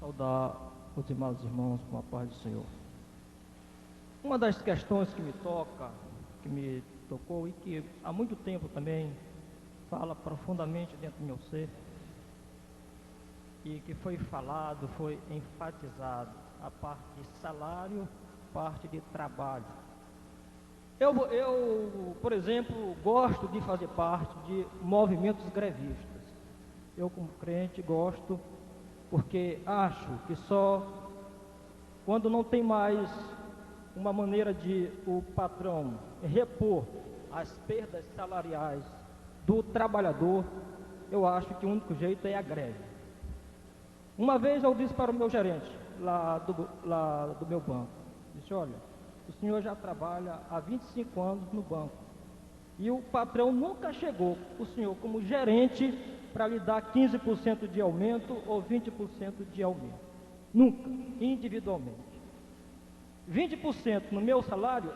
saudar os amados irmãos com a paz do Senhor. Uma das questões que me toca, que me tocou e que há muito tempo também fala profundamente dentro do meu ser, e que foi falado, foi enfatizado, a parte de salário, parte de trabalho. Eu, por exemplo, gosto de fazer parte de movimentos grevistas. Eu, como crente, gosto, porque acho que só quando não tem mais uma maneira de o patrão repor as perdas salariais do trabalhador, eu acho que o único jeito é a greve. Uma vez eu disse para o meu gerente lá do meu banco, disse: olha, o senhor já trabalha há 25 anos no banco e o patrão nunca chegou, o senhor como gerente, para lhe dar 15% de aumento ou 20% de aumento. Nunca, individualmente. 20% no meu salário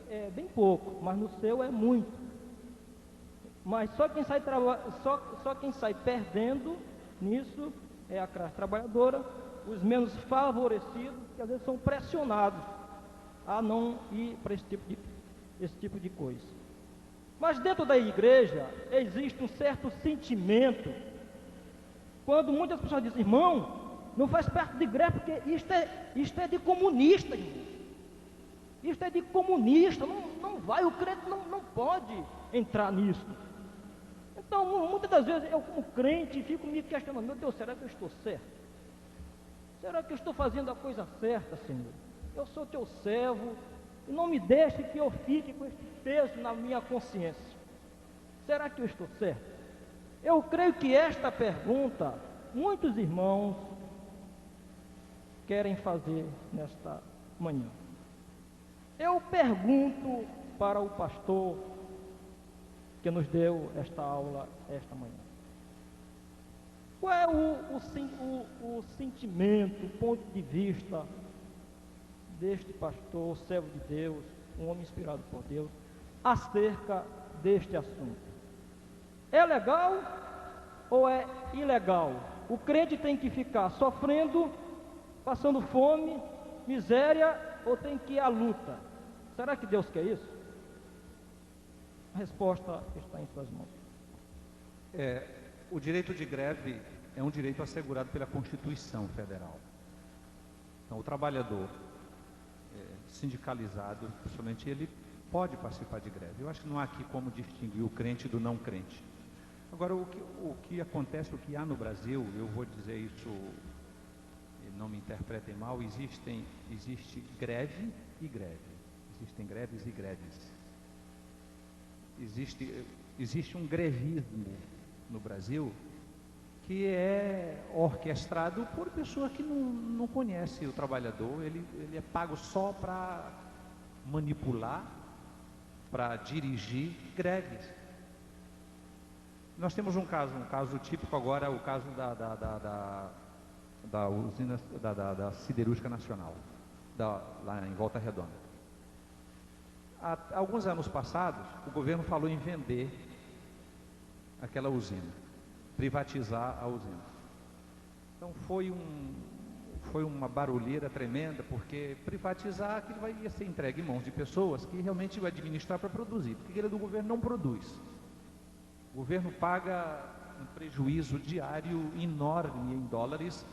é bem pouco, mas no seu é muito. Mas só quem sai perdendo nisso é a classe trabalhadora, os menos favorecidos, que às vezes são pressionados a não ir para esse tipo de coisa. Mas dentro da igreja existe um certo sentimento, quando muitas pessoas dizem: irmão, não faz parte de greve, porque isto é de comunista, irmão. Isto é de comunista, não vai, o crente não pode entrar nisso. Então, muitas das vezes, eu como crente fico me questionando: meu Deus, será que eu estou certo? Será que eu estou fazendo a coisa certa, Senhor? Eu sou teu servo, e não me deixe que eu fique com esse peso na minha consciência. Será que eu estou certo? Eu creio que esta pergunta, muitos irmãos querem fazer nesta manhã. Eu pergunto para o pastor que nos deu esta aula esta manhã: qual é o sentimento, o ponto de vista deste pastor, servo de Deus, um homem inspirado por Deus, acerca deste assunto? É legal ou é ilegal? O crente tem que ficar sofrendo, passando fome, miséria, ou tem que ir à luta? Será que Deus quer isso? A resposta está em suas mãos. O direito de greve é um direito assegurado pela Constituição Federal. Então, o trabalhador sindicalizado, principalmente, ele pode participar de greve. Eu acho que não há aqui como distinguir o crente do não crente. Agora, o que acontece, o que há no Brasil, eu vou dizer isso, não me interpretem mal, existe greve e greve. Existem greves e greves. Existe um grevismo no Brasil que é orquestrado por pessoa que não conhece o trabalhador. Ele é pago só para manipular, para dirigir greves. Nós temos um caso típico agora, o caso da usina da Siderúrgica Nacional, lá em Volta Redonda. Há alguns anos passados, o governo falou em vender aquela usina, privatizar a usina. Então foi uma barulheira tremenda, porque privatizar aquilo ia ser entregue em mãos de pessoas que realmente iam administrar para produzir, porque aquele do governo não produz. O governo paga um prejuízo diário enorme em dólares.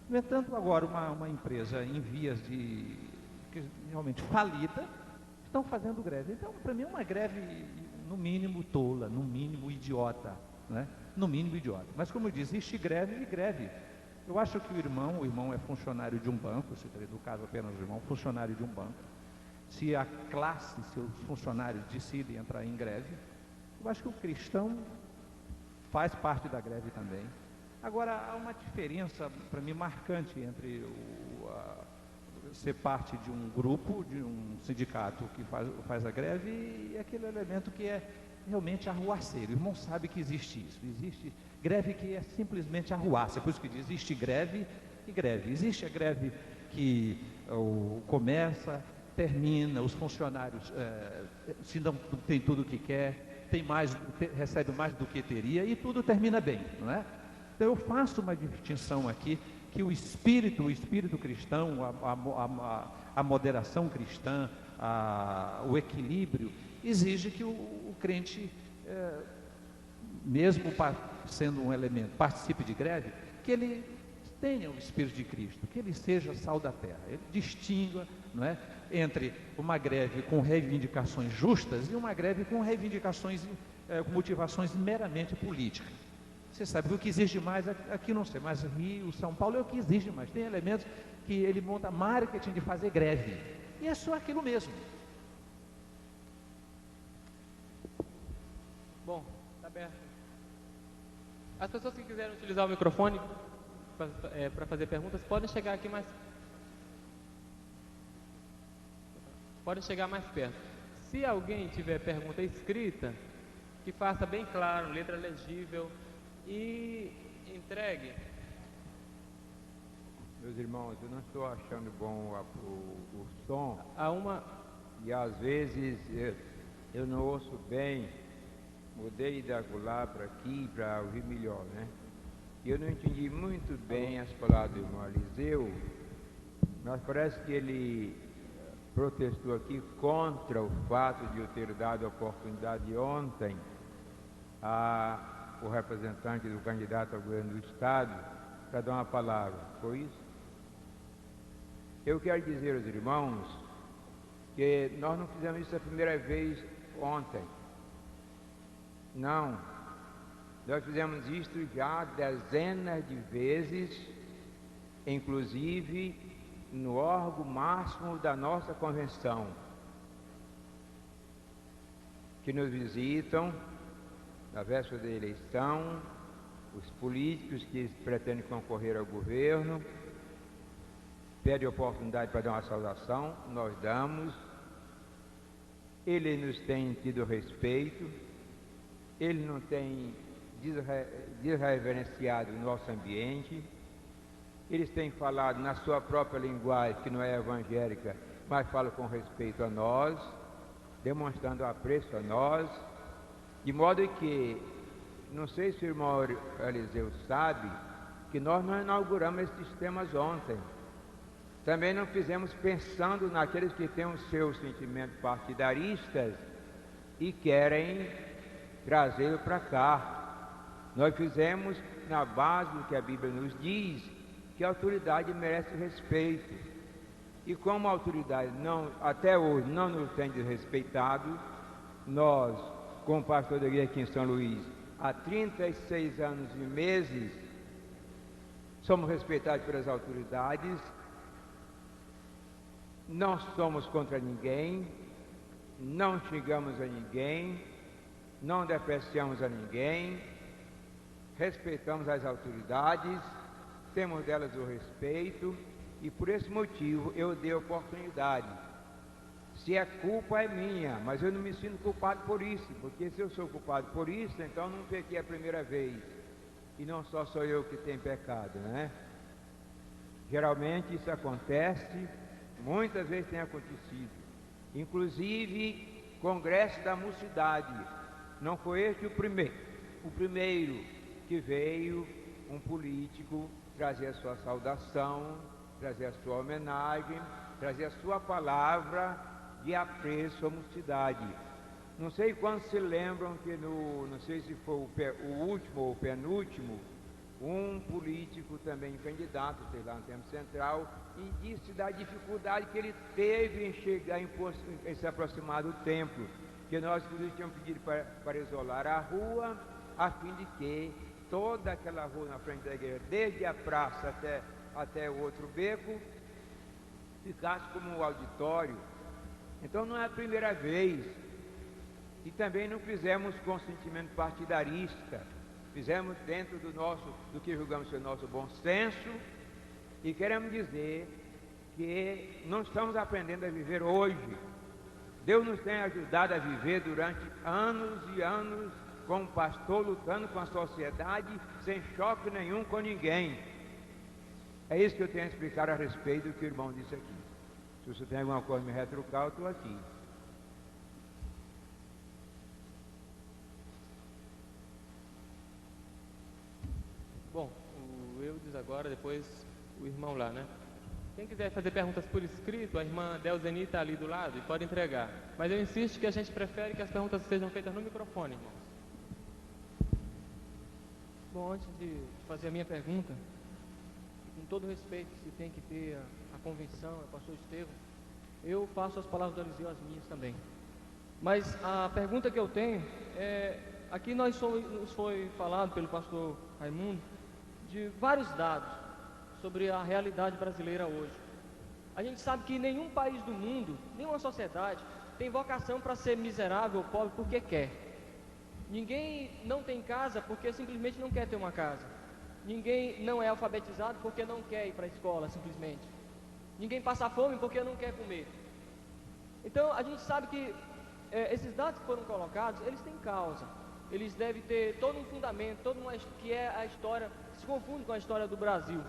No entanto, agora uma empresa em vias de realmente falida, estão fazendo greve. Então, para mim, é uma greve, no mínimo, tola, no mínimo, idiota, né? No mínimo, idiota. Mas, como eu disse, existe greve e greve. Eu acho que o irmão é funcionário de um banco, no caso apenas o irmão, funcionário de um banco. Se a classe, se os funcionários decidem entrar em greve, eu acho que o cristão faz parte da greve também. Agora, há uma diferença, para mim, marcante entre ser parte de um grupo, de um sindicato que faz a greve, e aquele elemento que é realmente arruaceiro. O irmão sabe que existe isso. Existe greve que é simplesmente arruaça. Por isso que diz: existe greve e greve. Existe a greve que começa, termina, os funcionários se não tem tudo o que quer, recebe mais do que teria, e tudo termina bem, não é? Então eu faço uma distinção aqui, que o espírito cristão, a moderação cristã, o equilíbrio, exige que o crente, mesmo sendo um elemento, participe de greve, que ele tenha o Espírito de Cristo, que ele seja sal da terra, ele distinga, não é, entre uma greve com reivindicações justas e uma greve com reivindicações, com motivações meramente políticas. Você sabe que o que exige mais, aqui não sei, mas Rio, São Paulo é o que exige mais. Tem elementos que ele monta marketing de fazer greve, e é só aquilo mesmo. Bom, está aberto. As pessoas que quiserem utilizar o microfone para fazer perguntas, podem chegar aqui mais. Podem chegar mais perto. Se alguém tiver pergunta escrita, que faça bem claro, letra legível, e entregue. Meus irmãos, eu não estou achando bom o som. E às vezes eu não ouço bem. Mudei da acolá para aqui para ouvir melhor, né? E eu não entendi muito bem as palavras do irmão Eliseu, mas parece que ele protestou aqui contra o fato de eu ter dado a oportunidade ontem o representante do candidato ao governo do Estado para dar uma palavra. Foi isso? Eu quero dizer aos irmãos que nós não fizemos isso a primeira vez ontem. Não. Nós fizemos isto já dezenas de vezes, inclusive no órgão máximo da nossa convenção, que nos visitam na véspera da eleição, os políticos que pretendem concorrer ao governo, pedem oportunidade para dar uma saudação, nós damos, ele nos tem tido respeito, ele não tem desreverenciado o nosso ambiente, eles têm falado na sua própria linguagem, que não é evangélica, mas fala com respeito a nós, demonstrando apreço a nós, de modo que, não sei se o irmão Eliseu sabe, que nós não inauguramos esses temas ontem. Também não fizemos pensando naqueles que têm os seus sentimentos partidaristas e querem trazê-lo para cá. Nós fizemos na base do que a Bíblia nos diz, que a autoridade merece respeito. E como a autoridade até hoje não nos tem desrespeitado, nós, como pastor da igreja aqui em São Luís, há 36 anos e meses, somos respeitados pelas autoridades, não somos contra ninguém, não xingamos a ninguém, não depreciamos a ninguém, respeitamos as autoridades, temos delas o respeito, e por esse motivo eu dei oportunidade. Se é culpa é minha, mas eu não me sinto culpado por isso, porque se eu sou culpado por isso, então não pequei a primeira vez, e não só sou eu que tenho pecado, né? Geralmente isso acontece, muitas vezes tem acontecido, inclusive Congresso da Mocidade, não foi este o primeiro que veio um político trazer a sua saudação, trazer a sua homenagem, trazer a sua palavra de apreço à mocidade. Não sei quantos se lembram que não sei se foi o último ou o penúltimo, um político também candidato, sei lá, no Tempo Central, e disse da dificuldade que ele teve em chegar, em se aproximar do templo, que nós inclusive tínhamos pedido para isolar a rua, a fim de que toda aquela rua na frente da igreja, desde a praça até o outro beco, ficasse como um auditório. Então não é a primeira vez, e também não fizemos com sentimento partidarista, fizemos dentro do que julgamos ser o nosso bom senso, e queremos dizer que não estamos aprendendo a viver hoje. Deus nos tem ajudado a viver durante anos e anos como pastor, lutando com a sociedade, sem choque nenhum com ninguém. É isso que eu tenho a explicar a respeito do que o irmão disse aqui. Se você tem alguma coisa a me retrucar, eu estou aqui. Bom, o Eudes agora, depois o irmão lá, né? Quem quiser fazer perguntas por escrito, a irmã Delzeni está ali do lado e pode entregar. Mas eu insisto que a gente prefere que as perguntas sejam feitas no microfone, irmãos. Bom, antes de fazer a minha pergunta, com todo respeito que tem que ter a convenção, o pastor Estevão, eu faço as palavras do Eliseu as minhas também. Mas a pergunta que eu tenho é, aqui nos foi falado pelo pastor Raimundo de vários dados sobre a realidade brasileira hoje. A gente sabe que nenhum país do mundo, nenhuma sociedade tem vocação para ser miserável ou pobre porque quer. Ninguém não tem casa porque simplesmente não quer ter uma casa. Ninguém não é alfabetizado porque não quer ir para a escola, simplesmente. Ninguém passa fome porque não quer comer. Então, a gente sabe que esses dados que foram colocados, eles têm causa. Eles devem ter todo um fundamento, que é a história, que se confunde com a história do Brasil.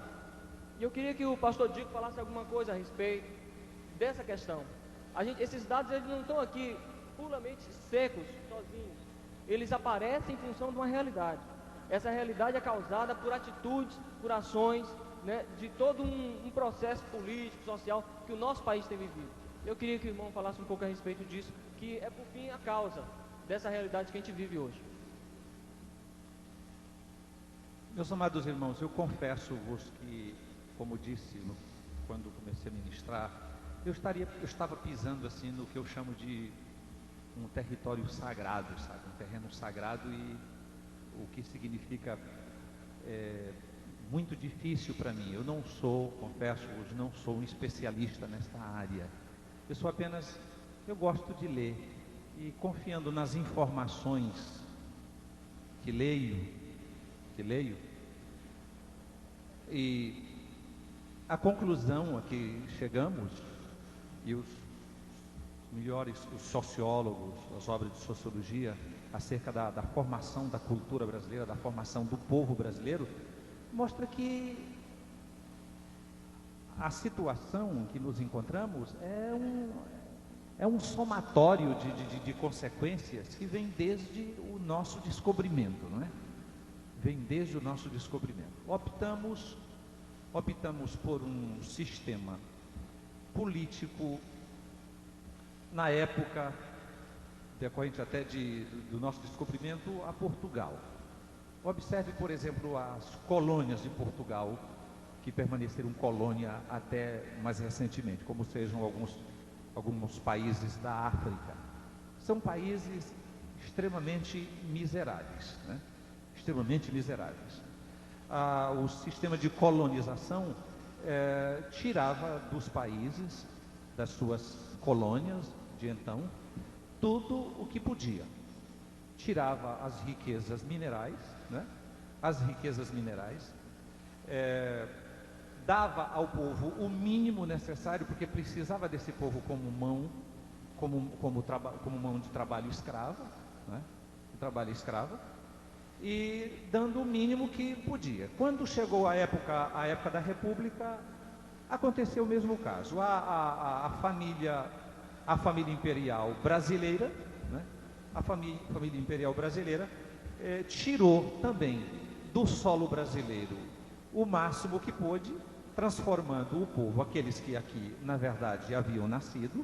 E eu queria que o pastor Dico falasse alguma coisa a respeito dessa questão. Esses dados eles não estão aqui puramente secos, sozinhos. Eles aparecem em função de uma realidade. Essa realidade é causada por atitudes, por ações, né, de todo um processo político, social que o nosso país tem vivido. Eu queria que o irmão falasse um pouco a respeito disso, que é por fim a causa dessa realidade que a gente vive hoje. Meus amados irmãos, eu confesso-vos que, como disse quando comecei a ministrar, eu estava pisando assim no que eu chamo de um território sagrado, sabe? Um terreno sagrado, e o que significa muito difícil para mim. Eu não sou, confesso-vos, não sou um especialista nesta área. Eu gosto de ler e, confiando nas informações que leio, e a conclusão a que chegamos, e os sociólogos, as obras de sociologia acerca da formação da cultura brasileira, da formação do povo brasileiro, mostra que a situação em que nos encontramos é um somatório de consequências que vem desde o nosso descobrimento, não é? Vem desde o nosso descobrimento. Optamos por um sistema político, na época, decorrente até do nosso descobrimento, a Portugal. Observe, por exemplo, as colônias de Portugal, que permaneceram colônia até mais recentemente, como sejam alguns países da África. São países extremamente miseráveis, né? Extremamente miseráveis. O sistema de colonização tirava dos países, das suas colônias de então, tudo o que podia. Tirava as riquezas minerais, né? Dava ao povo o mínimo necessário, porque precisava desse povo como mão de trabalho escravo, né? E dando o mínimo que podia. Quando chegou a época da República, aconteceu o mesmo caso. A família imperial brasileira, né? A família imperial brasileira tirou também do solo brasileiro o máximo que pôde, transformando o povo, aqueles que aqui, na verdade, haviam nascido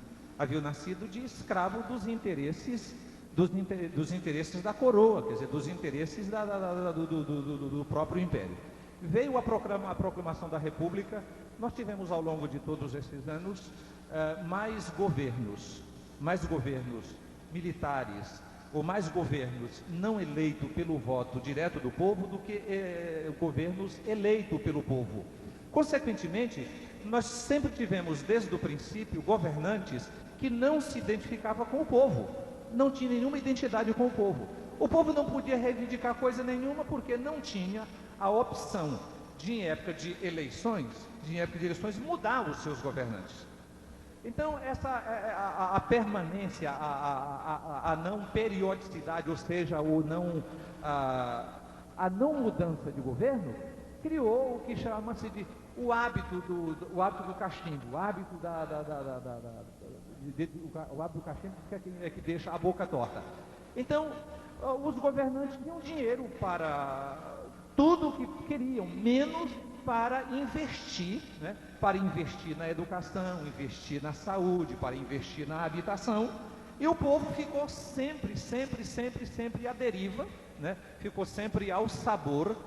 de escravo dos interesses da coroa, quer dizer, dos interesses do próprio império. Veio a proclamação da República. Nós tivemos ao longo de todos esses anos mais governos militares, ou mais governos não eleitos pelo voto direto do povo do que governos eleitos pelo povo. Consequentemente, nós sempre tivemos desde o princípio governantes que não se identificavam com o povo, não tinha nenhuma identidade com o povo. O povo não podia reivindicar coisa nenhuma porque não tinha a opção de, em época de eleições, mudar os seus governantes. Então, a permanência, a não periodicidade, ou seja, a não mudança de governo, criou o que chama-se de o hábito do cachimbo, o hábito do cachimbo, que deixa a boca torta. Então, os governantes tinham dinheiro para tudo o que queriam, menos para investir, né? Para investir na educação, investir na saúde, para investir na habitação. E o povo ficou sempre à deriva, né? Ficou sempre ao sabor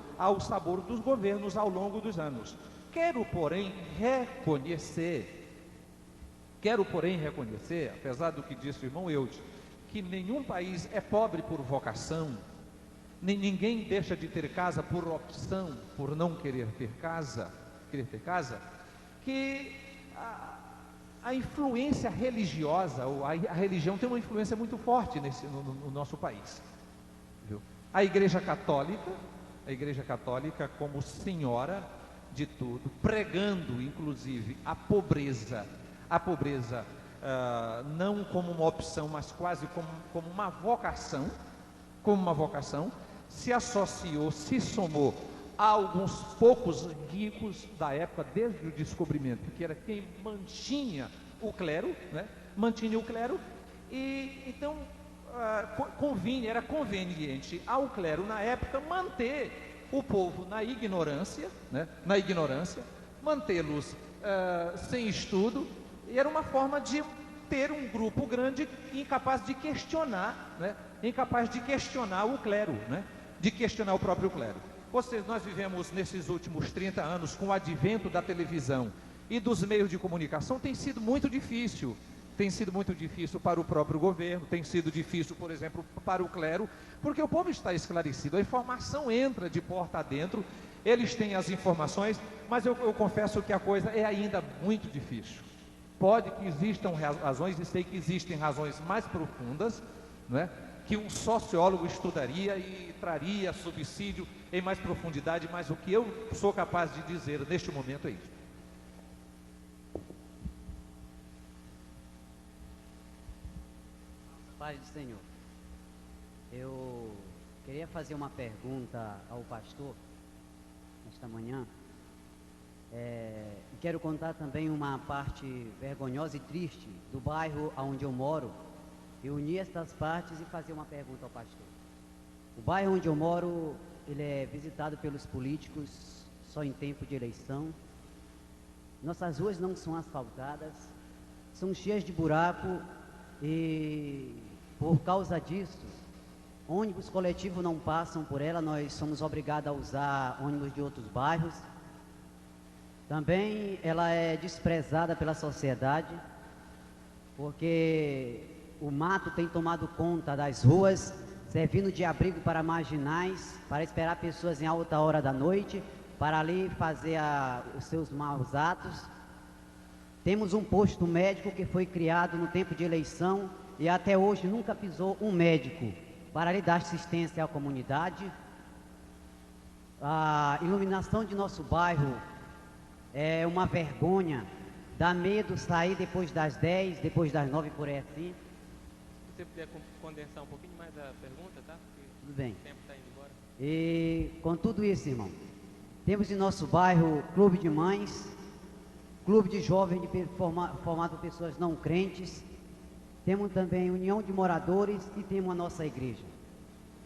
dos governos ao longo dos anos. Quero, porém, reconhecer, apesar do que disse o irmão Eudes, que nenhum país é pobre por vocação, nem ninguém deixa de ter casa por opção, por não querer ter casa, que a influência religiosa, ou a religião tem uma influência muito forte no nosso país, viu? A Igreja Católica como senhora de tudo, pregando inclusive a pobreza, não como uma opção, mas quase como uma vocação, se associou, se somou a alguns poucos ricos da época, desde o descobrimento, que era quem mantinha o clero, né? E então era conveniente ao clero na época manter o povo na ignorância, né? Mantê-los sem estudo, e era uma forma de ter um grupo grande incapaz de questionar, né? Incapaz de questionar o clero, né? De questionar o próprio clero. Ou seja, nós vivemos nesses últimos 30 anos com o advento da televisão e dos meios de comunicação, tem sido muito difícil para o próprio governo, tem sido difícil, por exemplo, para o clero, porque o povo está esclarecido, a informação entra de porta adentro, eles têm as informações, mas eu confesso que a coisa é ainda muito difícil. Pode que existam razões, e sei que existem razões mais profundas, não é? Que um sociólogo estudaria e traria subsídio em mais profundidade, mas o que eu sou capaz de dizer neste momento é isso. Paz do Senhor. Eu queria fazer uma pergunta ao pastor nesta manhã. Quero contar também uma parte vergonhosa e triste do bairro onde eu moro. Eu uni estas partes e fazer uma pergunta ao pastor. O bairro onde eu moro, ele é visitado pelos políticos só em tempo de eleição. Nossas ruas não são asfaltadas, são cheias de buraco e por causa disso, ônibus coletivos não passam por ela, nós somos obrigados a usar ônibus de outros bairros. Também ela é desprezada pela sociedade, porque o mato tem tomado conta das ruas, servindo de abrigo para marginais, para esperar pessoas em alta hora da noite, para ali fazer os seus maus atos. Temos um posto médico que foi criado no tempo de eleição e até hoje nunca pisou um médico para lhe dar assistência à comunidade. A iluminação de nosso bairro é uma vergonha, dá medo sair depois das 10, depois das 9 por aí assim. Se você puder condensar um pouquinho mais a pergunta, tá? Porque tudo bem. O tempo está indo embora. E com tudo isso, irmão, temos em nosso bairro clube de mães, clube de jovens formado por pessoas não crentes, temos também união de moradores e temos a nossa igreja.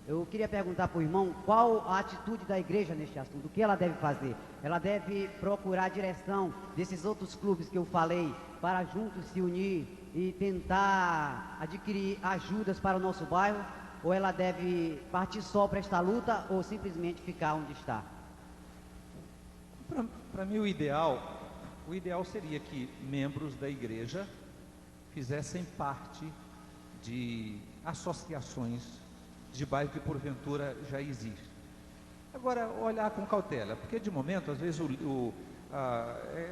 Eu queria perguntar para o irmão qual a atitude da igreja neste assunto, o que ela deve fazer? Ela deve procurar a direção desses outros clubes que eu falei, para juntos se unir e tentar adquirir ajudas para o nosso bairro, ou ela deve partir só para esta luta, ou simplesmente ficar onde está? Para mim o ideal seria que membros da igreja fizessem parte de associações de bairro que porventura já existe. Agora, olhar com cautela, porque de momento, às vezes,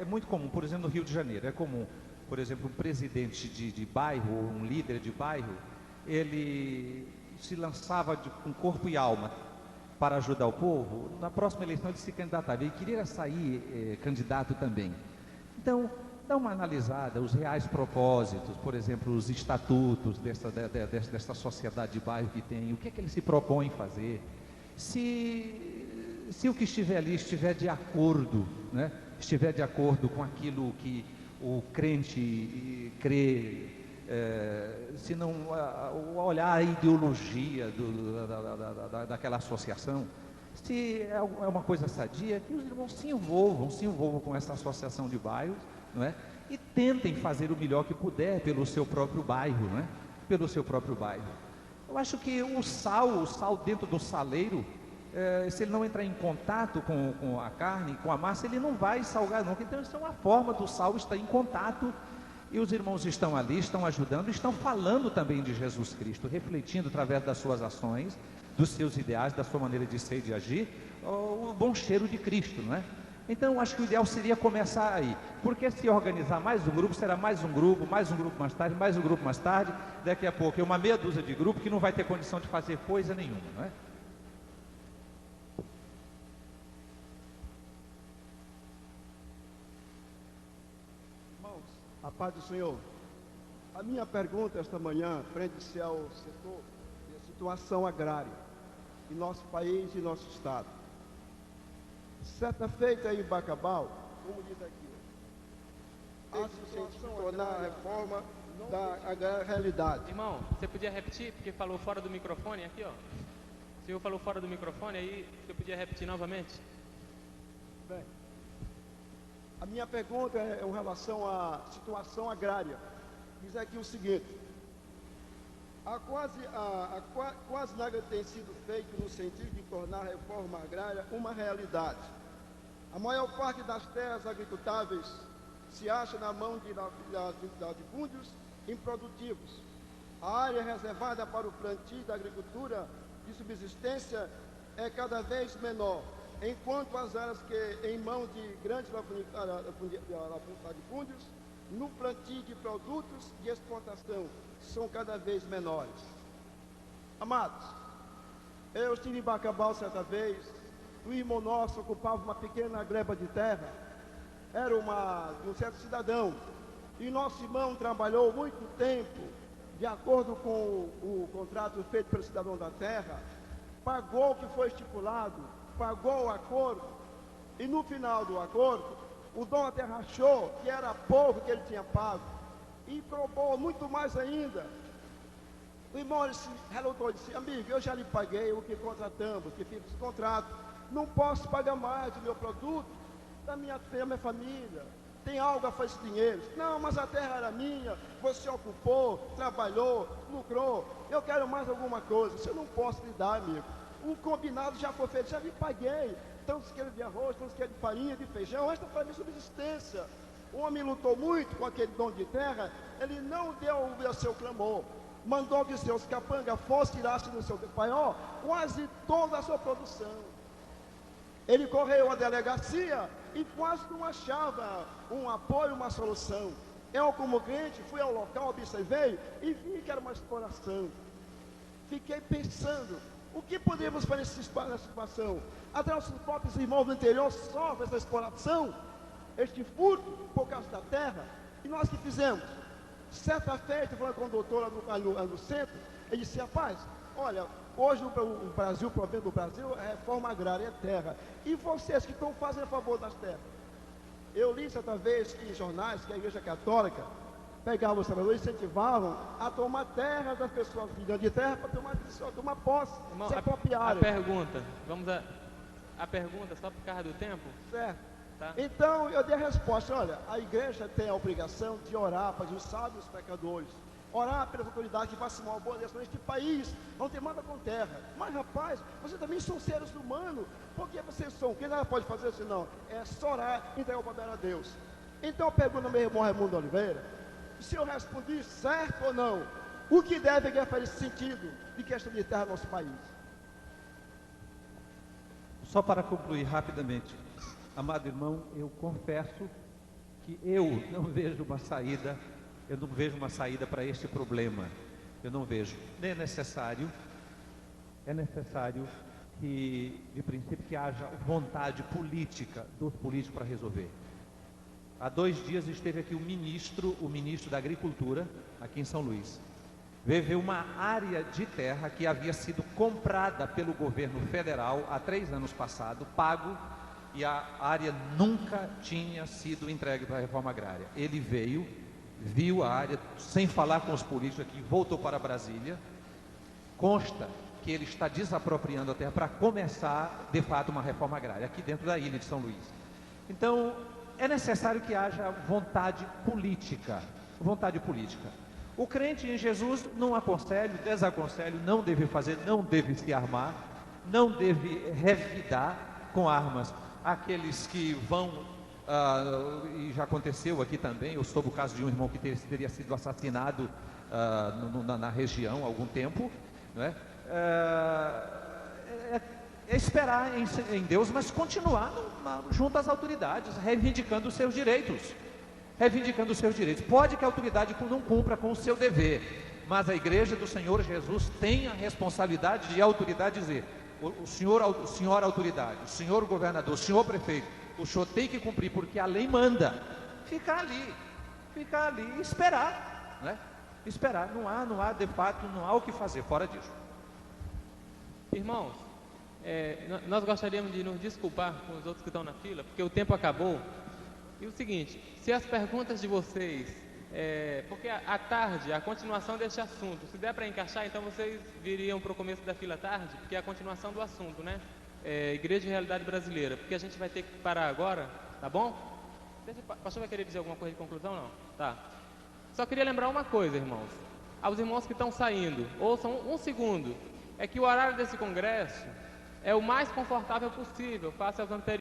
é muito comum, por exemplo, no Rio de Janeiro, é comum, por exemplo, um presidente de bairro, ou um líder de bairro, ele se lançava com corpo e alma para ajudar o povo, na próxima eleição ele se candidatava, ele queria sair candidato também. Então, dá uma analisada, os reais propósitos, por exemplo, os estatutos dessa sociedade de bairro que tem, o que é que ele se propõe fazer, se o que estiver ali estiver de acordo, né? Estiver de acordo com aquilo que o crente crê, se não olhar a ideologia daquela associação. Se é uma coisa sadia, que os irmãos se envolvam com essa associação de bairros, não é? E tentem fazer o melhor que puder pelo seu próprio bairro, não é? Pelo seu próprio bairro. Eu acho que o sal dentro do saleiro, se ele não entrar em contato com a carne, com a massa, ele não vai salgar nunca. Então, isso é uma forma do sal estar em contato. E os irmãos estão ali, estão ajudando, estão falando também de Jesus Cristo, refletindo através das suas ações, dos seus ideais, da sua maneira de ser e de agir, o bom cheiro de Cristo, não é? Então, eu acho que o ideal seria começar aí, porque se organizar mais um grupo, será mais um grupo mais tarde, mais um grupo mais tarde, daqui a pouco é uma meia dúzia de grupo que não vai ter condição de fazer coisa nenhuma, não é? A paz do Senhor. A minha pergunta esta manhã prende-se ao setor de situação agrária em nosso país e nosso estado. Certa feita em Bacabal, como diz aqui, a situação tornar a reforma da realidade. Irmão, você podia repetir, porque falou fora do microfone aqui, ó. O senhor falou fora do microfone, aí você podia repetir novamente? Bem, a minha pergunta é em relação à situação agrária. Diz aqui o seguinte: quase nada tem sido feito no sentido de tornar a reforma agrária uma realidade. A maior parte das terras agricultáveis se acha na mão de latifúndios improdutivos. A área reservada para o plantio da agricultura de subsistência é cada vez menor, enquanto as áreas que em mão de grandes latifúndios no plantio de produtos de exportação são cada vez menores. Amados, eu estive em Bacabal certa vez. O irmão nosso ocupava uma pequena gleba de terra, era de um certo cidadão, e nosso irmão trabalhou muito tempo, de acordo com o contrato feito pelo cidadão da terra, pagou o que foi estipulado, pagou o acordo, e no final do acordo, o dono da terra achou que era pouco que ele tinha pago, e cobrou muito mais ainda. O irmão se relutou e disse: amigo, eu já lhe paguei o que contratamos, que fiz esse contrato, não posso pagar mais do meu produto, da minha família, tem algo a fazer esse dinheiro. Não, mas a terra era minha, você ocupou, trabalhou, lucrou, eu quero mais alguma coisa. Isso eu não posso lhe dar, amigo. O combinado já foi feito, já lhe paguei, tantos quilos de arroz, tantos quilos de farinha, de feijão, esta foi a minha subsistência. O homem lutou muito com aquele dono de terra, ele não deu o seu clamor, mandou que seus capangas fossem tirassem do seu paiol quase toda a sua produção. Ele correu à delegacia e quase não achava um apoio, uma solução. Eu, como crente, fui ao local, observei e vi que era uma exploração. Fiquei pensando, o que podemos fazer nessa situação? Até os próprios irmãos do interior sofrem essa exploração, este furto por causa da terra. E nós que fizemos? Certa feita, falando com o doutor no centro, ele disse: rapaz, olha, hoje o Brasil, o problema do Brasil é reforma agrária, é terra. E vocês que estão fazendo a favor das terras? Eu li certa vez em jornais que a Igreja Católica pegava os trabalhadores e incentivavam a tomar terra das pessoas de terra para tomar posse, Irmão, se apropriarem. A pergunta, a pergunta, só por causa do tempo? Certo. Tá. Então eu dei a resposta: olha, a igreja tem a obrigação de orar para os sábios pecadores, orar pelas autoridades que façam uma boa direção neste país, não tem nada com terra. Mas rapaz, vocês também são seres humanos, por que vocês são? Quem nada pode fazer isso não? É só orar e entregar o poder a Deus. Então eu pergunto ao meu irmão Raimundo Oliveira, se eu respondi certo ou não, o que deve fazer sentido de questão de terra no nosso país? Só para concluir rapidamente, amado irmão, eu confesso que eu não vejo uma saída para este problema. Eu não vejo. É necessário que, de princípio, que haja vontade política dos políticos para resolver. Há 2 dias esteve aqui o ministro da Agricultura, aqui em São Luís. Veio ver uma área de terra que havia sido comprada pelo governo federal há 3 anos passados, pago, e a área nunca tinha sido entregue para a reforma agrária. Ele veio, viu a área, sem falar com os políticos aqui, voltou para Brasília. Consta que ele está desapropriando a terra para começar, de fato, uma reforma agrária, aqui dentro da ilha de São Luís. Então, é necessário que haja vontade política. Vontade política. O crente em Jesus não aconselho, desaconselho, não deve fazer, não deve se armar, não deve revidar com armas aqueles que vão, e já aconteceu aqui também, eu soube o caso de um irmão que teria sido assassinado na região há algum tempo, não é? É esperar em Deus, mas continuar junto às autoridades, reivindicando os seus direitos. Reivindicando os seus direitos. Pode que a autoridade não cumpra com o seu dever, mas a igreja do Senhor Jesus tem a responsabilidade de a autoridade dizer: o senhor autoridade, o senhor governador, o senhor prefeito, o senhor tem que cumprir, porque a lei manda. Ficar ali e esperar, né? Esperar, não há de fato, não há o que fazer fora disso. Irmãos, nós gostaríamos de nos desculpar com os outros que estão na fila, porque o tempo acabou. E o seguinte, se as perguntas de vocês, porque à tarde, a continuação deste assunto, se der para encaixar, então vocês viriam para o começo da fila à tarde, porque é a continuação do assunto, né? Igreja e Realidade Brasileira, porque a gente vai ter que parar agora, tá bom? O pastor vai querer dizer alguma coisa de conclusão, não? Tá. Só queria lembrar uma coisa, irmãos. Aos irmãos que estão saindo, ouçam um segundo. É que o horário desse congresso é o mais confortável possível, face aos anteriores.